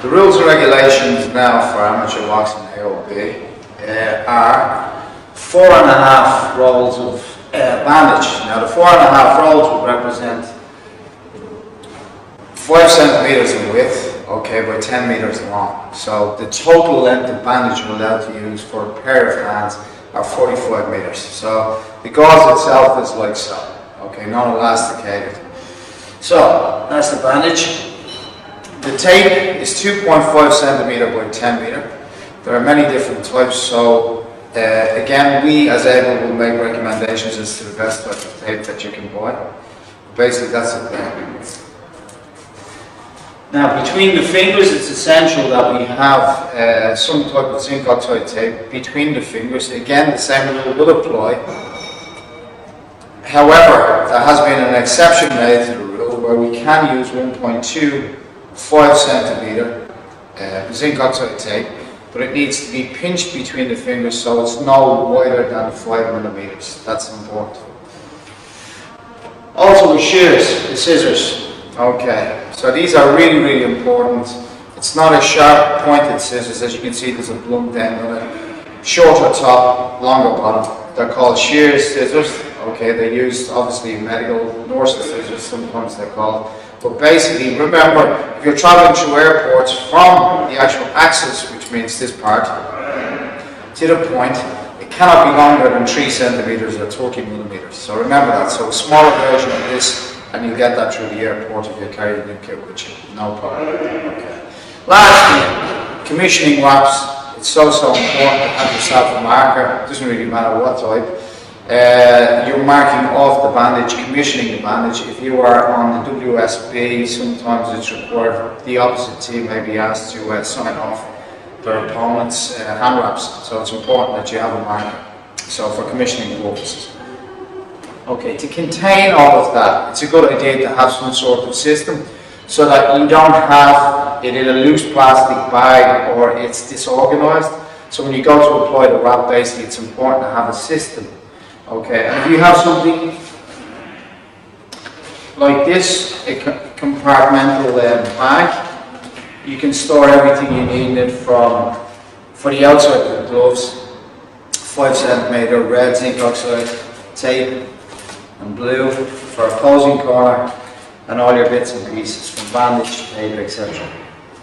The rules and regulations now for amateur boxing AIBA are 4.5 rolls of bandage. Now the 4.5 rolls will represent 5 centimeters in width, okay, by 10 meters long. So the total length of bandage we're allowed to use for a pair of hands are 45 meters. So the gauze itself is like so, okay, not elasticated. So that's the bandage. The tape is 2.5 centimeter by 10 meter. There are many different types, so again, we as AIBA will make recommendations as to the best type of tape that you can buy. Basically, that's it there. Now, between the fingers, it's essential that we have some type of zinc oxide tape between the fingers. Again, the same rule will apply. However, there has been an exception made to the rule where we can use 1.25 centimeter zinc oxide tape, but it needs to be pinched between the fingers so it's no wider than 5 millimeters. That's important. Also with shears, the scissors. Okay, so these are really, really important. It's not a sharp pointed scissors. As you can see, there's a blunt end on it. Shorter top, longer bottom. They're called shears scissors. Okay, they're used obviously in medical, nurse scissors sometimes they're called. But basically, remember, if you're traveling through airports from the actual axis, which means this part, to the point, it cannot be longer than 3 centimeters or 30 millimeters. So remember that. So a smaller version of this, and you'll get that through the airport if you carry the kit with you. No problem. Okay. Lastly, commissioning wraps. It's so important to have yourself a marker. It doesn't really matter what type. You're marking off the bandage, commissioning the bandage. If you are on the WSB, sometimes it's required, the opposite team may be asked to sign off their opponent's hand wraps. So it's important that you have a marker. So for commissioning purposes. Okay, to contain all of that, it's a good idea to have some sort of system so that you don't have it in a loose plastic bag or it's disorganized. So when you go to apply the wrap, basically it's important to have a system. Okay, and if you have something like this, a compartmental bag, you can store everything you need in it from, for the outside of the gloves, 5 centimeter red zinc oxide tape and blue for opposing corner, and all your bits and pieces from bandage, tape, etc.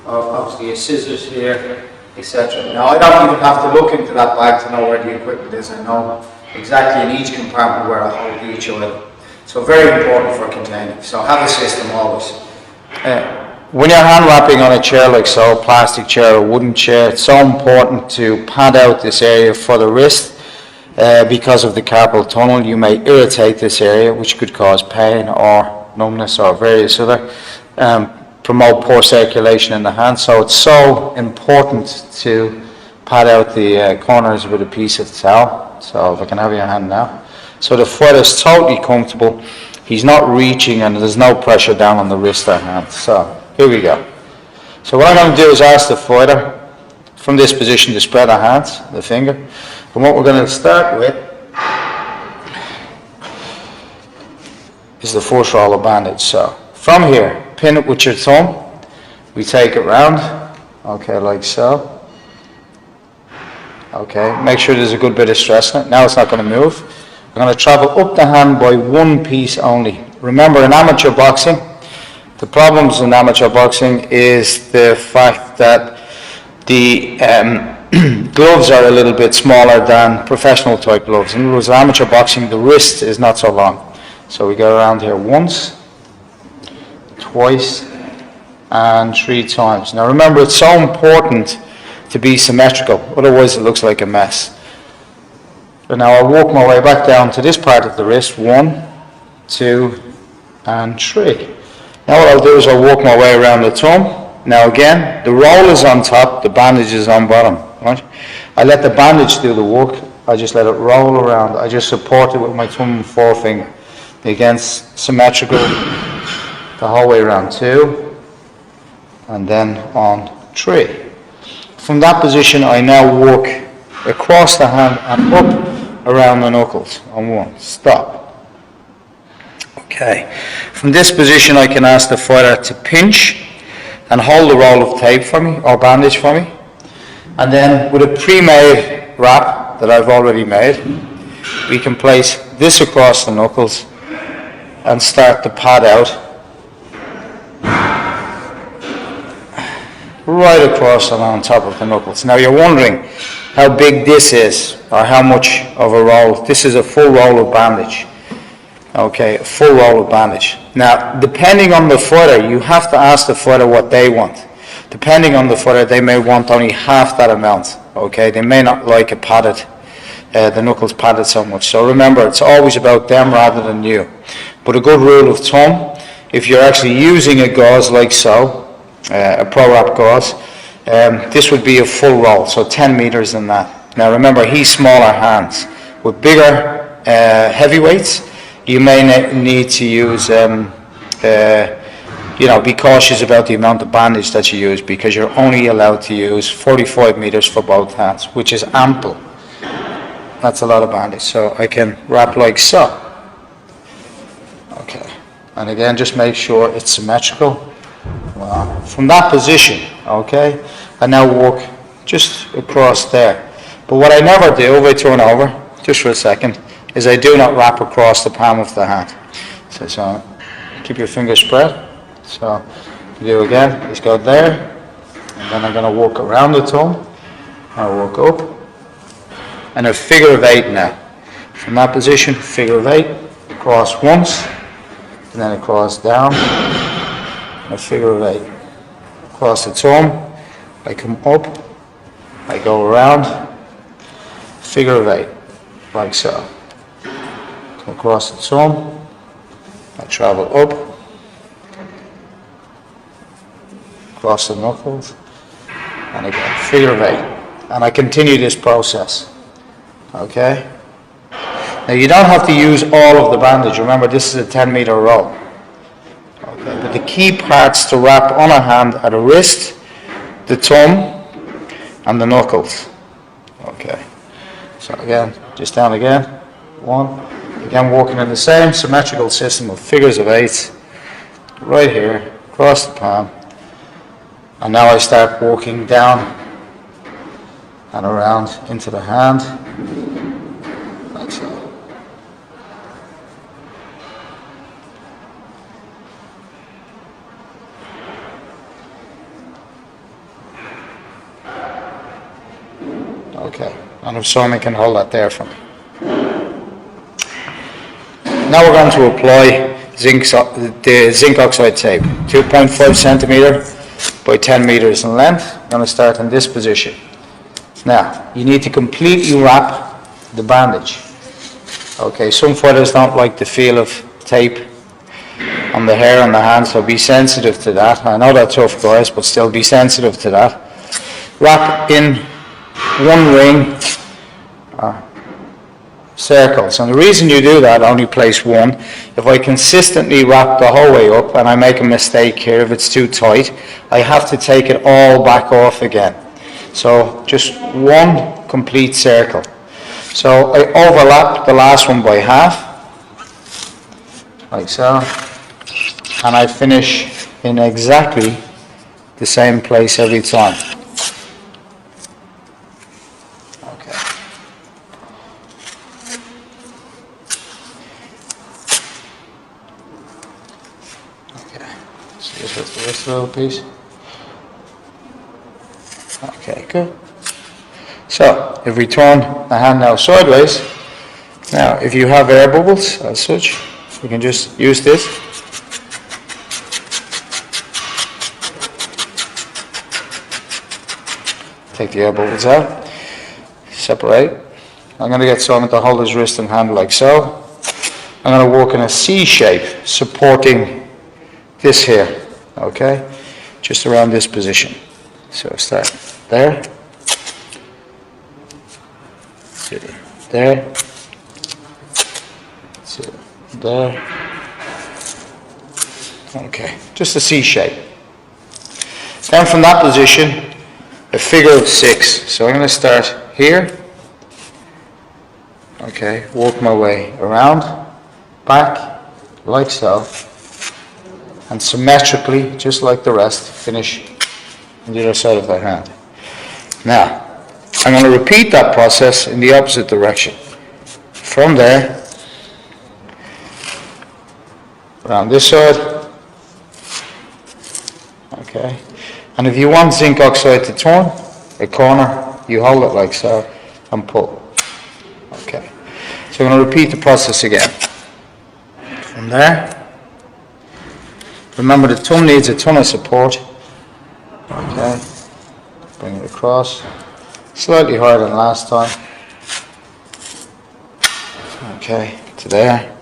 Obviously your scissors here, etc. Now I don't even have to look into that bag to know where the equipment is. I know exactly in each compartment where I hold each item. So very important for containing. So have a system always. When you're hand wrapping on a chair like so, a plastic chair or wooden chair, it's so important to pad out this area for the wrist. Because of the carpal tunnel, you may irritate this area, which could cause pain or numbness or various other, promote poor circulation in the hand. So it's so important to pad out the corners with a piece of towel. So if I can have your hand now. So the foot is totally comfortable. He's not reaching and there's no pressure down on the wrist or hand. So here we go. So what I'm going to do is ask the fighter from this position to spread our hands, the finger. And what we're going to start with is the first roll of bandage. So from here, pin it with your thumb. We take it round, okay, like so. Okay, make sure there's a good bit of stress in it. Now it's not going to move. We're going to travel up the hand by one piece only. Remember, in amateur boxing, the problems in amateur boxing is the fact that the gloves are a little bit smaller than professional type gloves. In amateur boxing, the wrist is not so long. So we go around here once, twice, and 3 times. Now remember, it's so important to be symmetrical, otherwise it looks like a mess. So now I'll walk my way back down to this part of the wrist, 1, 2, and 3. Now what I'll do is I'll walk my way around the thumb. Now again, the roll is on top, the bandage is on bottom. Right? I let the bandage do the work, I just let it roll around, I just support it with my thumb and forefinger. Again, symmetrical the whole way around, 2, and then on 3. From that position, I now walk across the hand and up around the knuckles on 1. Stop. Okay. From this position, I can ask the fighter to pinch and hold the roll of tape for me, or bandage for me. And then with a pre-made wrap that I've already made, we can place this across the knuckles and start to pad out right across and on top of the knuckles. Now you're wondering how big this is, or how much of a roll. This is a full roll of bandage. Okay, a full roll of bandage. Now, depending on the footer, you have to ask the footer what they want. Depending on the footer, they may want only half that amount. Okay, they may not like it padded, the knuckles padded so much. So remember, it's always about them rather than you. But a good rule of thumb, if you're actually using a gauze like so, a Pro Wrap gauze, this would be a full roll, so 10 meters in that. Now remember, he's smaller hands. With bigger heavyweights, you may need to use, be cautious about the amount of bandage that you use, because you're only allowed to use 45 meters for both hands, which is ample. That's a lot of bandage. So I can wrap like so. Okay. And again, just make sure it's symmetrical. Well, from that position, okay, I now walk just across there. But what I never do, if I turn over, just for a second, is I do not wrap across the palm of the hand. So keep your fingers spread. So you do again, just go there, and then I'm going to walk around the thumb. I'll walk up, and a figure of 8 now. From that position, figure of 8, across once, and then across down, and a figure of 8. Across the thumb, I come up, I go around, figure of 8, like so. Come across the thumb, I travel up, across the knuckles, and again, figure of 8. And I continue this process. Okay? Now you don't have to use all of the bandage. Remember, this is a 10-meter roll. Okay, but the key parts to wrap on a hand are the wrist, the thumb, and the knuckles. Okay. So again, just down again. 1. Again, walking in the same symmetrical system of figures of 8. Right here, across the palm. And now I start walking down and around into the hand, like so. Okay, and if someone can hold that there for me. Now we're going to apply the zinc oxide tape, 2.5 centimeter by 10 meters in length. I'm going to start in this position. Now, you need to completely wrap the bandage. Okay, some footers don't like the feel of tape on the hair on the hand, so be sensitive to that. I know that's tough, guys, but still be sensitive to that. Wrap in one ring or circles, and the reason you do that, only place one. If I consistently wrap the whole way up and I make a mistake here, if it's too tight, I have to take it all back off again. So just one complete circle. So I overlap the last one by half, like so, and I finish in exactly the same place every time. Okay. Okay. So just with the wrist little piece. Okay, good. So, if we turn the hand now sideways, now if you have air bubbles as such, you can just use this. Take the air bubbles out, separate. I'm going to get someone to hold his wrist and hand like so. I'm going to walk in a C shape, supporting this here, okay? Just around this position. So start there, to there, to there. Okay, just a C shape. Then from that position, a figure of 6. So I'm going to start here. Okay, walk my way around, back, like so, and symmetrically, just like the rest, finish on the other side of the hand. Now, I'm going to repeat that process in the opposite direction. From there, around this side. Okay. And if you want zinc oxide to turn a corner, you hold it like so and pull. Okay. So I'm going to repeat the process again. From there. Remember, the thumb needs a ton of support. Okay. Bring it across. Slightly higher than last time. Okay, to there.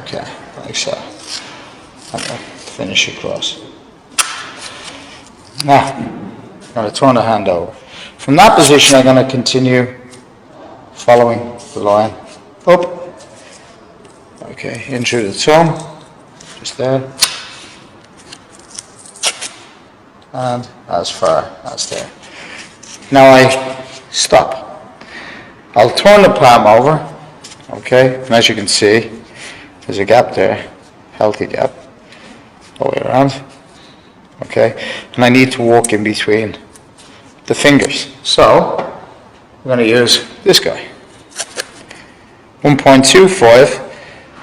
Okay, like so. And then finish across. Now, I'm going to turn the hand over. From that position, I'm going to continue following the line up. Okay, in through the thumb, just there. And as far as there. Now I stop. I'll turn the palm over. Okay, and as you can see, there's a gap there, healthy gap, all the way around. Okay, and I need to walk in between the fingers. So I'm going to use this guy. 1.25.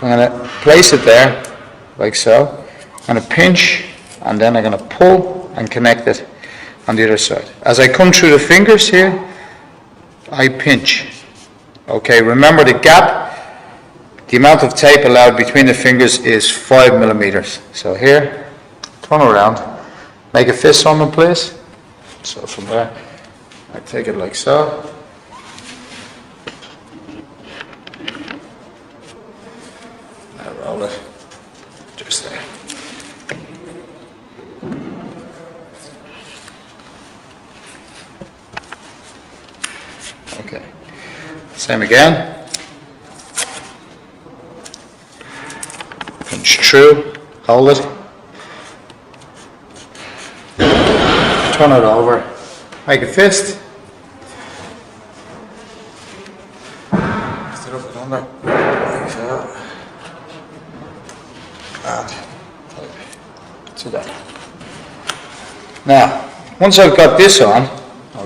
I'm going to place it there, like so. I'm going to pinch, and then I'm going to pull and connect it on the other side. As I come through the fingers here, I pinch. Okay, remember the gap, the amount of tape allowed between the fingers is 5 millimeters. So here, turn around, make a fist on them, please. So from there, I take it like so. I roll it just there. Okay, same again. Pinch through, hold it. Turn it over, make a fist. Lift it up and under, like so. And to that. Now, once I've got this on,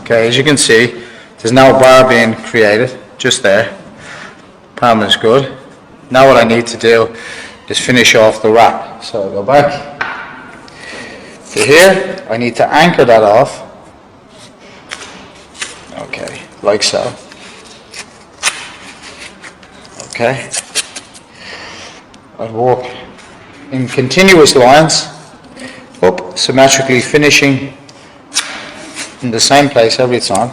okay, as you can see, there's now a bar being created, just there. Palm is good. Now what I need to do is finish off the wrap. So I go back to here. I need to anchor that off. Okay, like so. Okay. I walk in continuous lines, up, symmetrically finishing in the same place every time.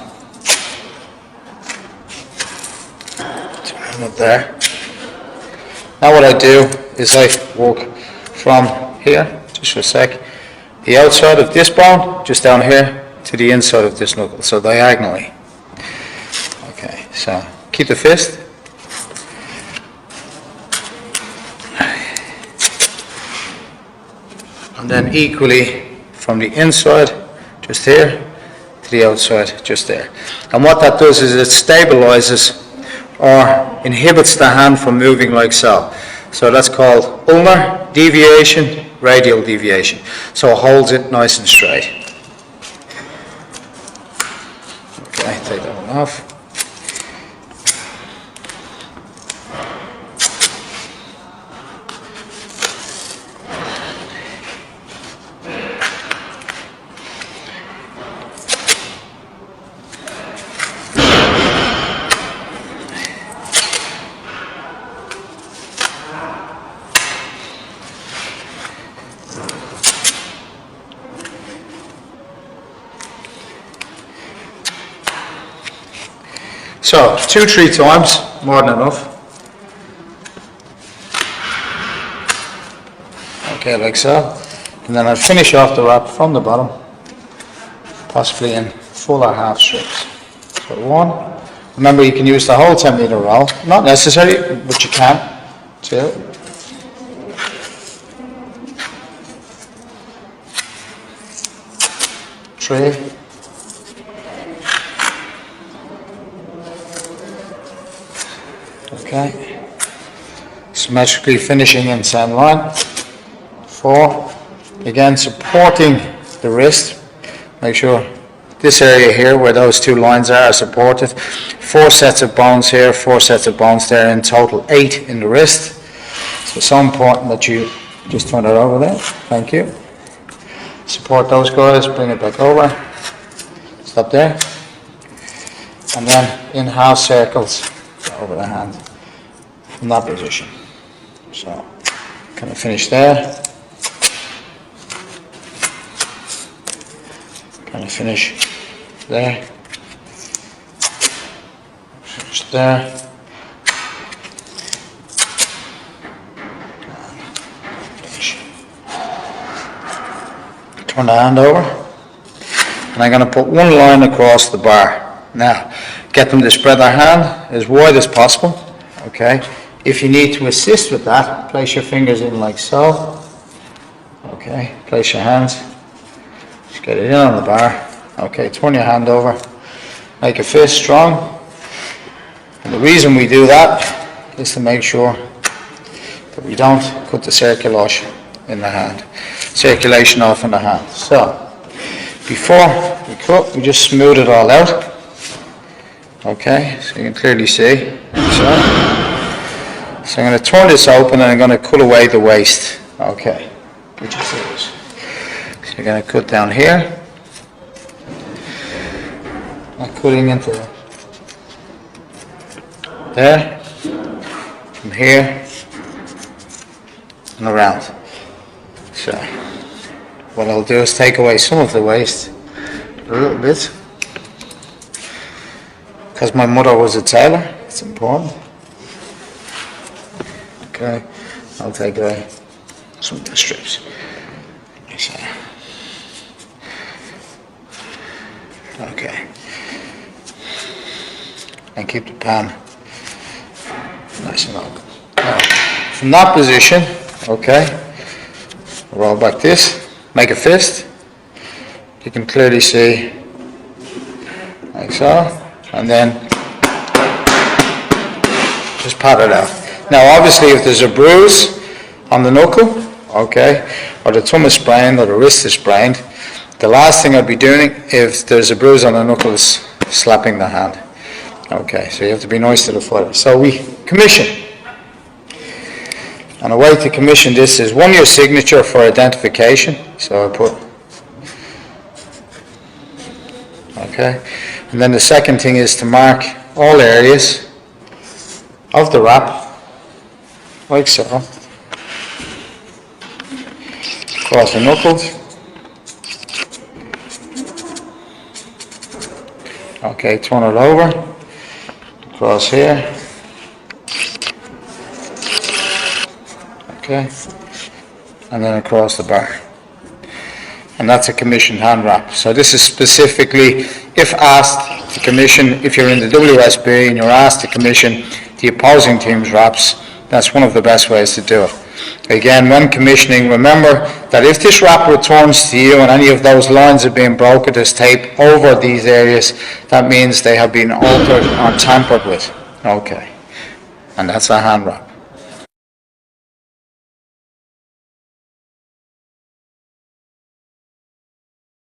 Up there. Now what I do is I walk from here, just for a sec, the outside of this bone, just down here, to the inside of this knuckle, so diagonally. Okay, so keep the fist. And then equally from the inside, just here, to the outside, just there. And what that does is it stabilizes or inhibits the hand from moving like so. So that's called ulnar deviation, radial deviation. So it holds it nice and straight. Okay, take that one off. So, 2-3 times, more than enough. Okay, like so. And then I'll finish off the wrap from the bottom, possibly in full or half strips. So 1. Remember, you can use the whole 10-meter roll. Not necessary, but you can. 2. 3. Okay. Symmetrically finishing in same line. 4. Again, supporting the wrist. Make sure this area here where those two lines are supported. 4 sets of bones here, 4 sets of bones there, in total 8 in the wrist. So it's so important that you just turn it over there. Thank you. Support those guys, bring it back over. Stop there. And then in half circles over the hand from that position. So kind of finish there. Kind of finish there. Finish there. Finish. Turn the hand over. And I'm going to put one line across the bar. Now, get them to spread their hand as wide as possible. Okay. If you need to assist with that, place your fingers in like so. Okay. Place your hands. Just get it in on the bar. Okay. Turn your hand over. Make a fist strong. And the reason we do that is to make sure that we don't cut the circulation in the hand. Circulation off in the hand. So, before we cut, we just smooth it all out. Okay, so you can clearly see. So I'm going to turn this open and I'm going to cut away the waste. Okay, which is this. So you're going to cut down here. I'm cutting into there, from here, and around. So what I'll do is take away some of the waste, a little bit. Because my mother was a tailor, it's important. Okay, I'll take away some of the strips. Okay. And keep the pan nice and open. Now, from that position, okay, roll back this, make a fist. You can clearly see, like so. And then just pat it out. Now obviously if there's a bruise on the knuckle, okay, or the thumb is sprained or the wrist is sprained, the last thing I'd be doing if there's a bruise on the knuckle is slapping the hand. Okay, so you have to be nice to the foot. So we commission. And a way to commission this is one, your signature for identification. So I put, okay. And then the second thing is to mark all areas of the wrap, like so, across the knuckles. Okay, turn it over, across here. Okay, and then across the bar. And that's a commissioned hand wrap. So this is specifically, if asked to commission, if you're in the WSB and you're asked to commission the opposing team's wraps, that's one of the best ways to do it. Again, when commissioning, remember that if this wrap returns to you and any of those lines have been broken, there's tape over these areas, that means they have been altered or tampered with. Okay, and that's a hand wrap.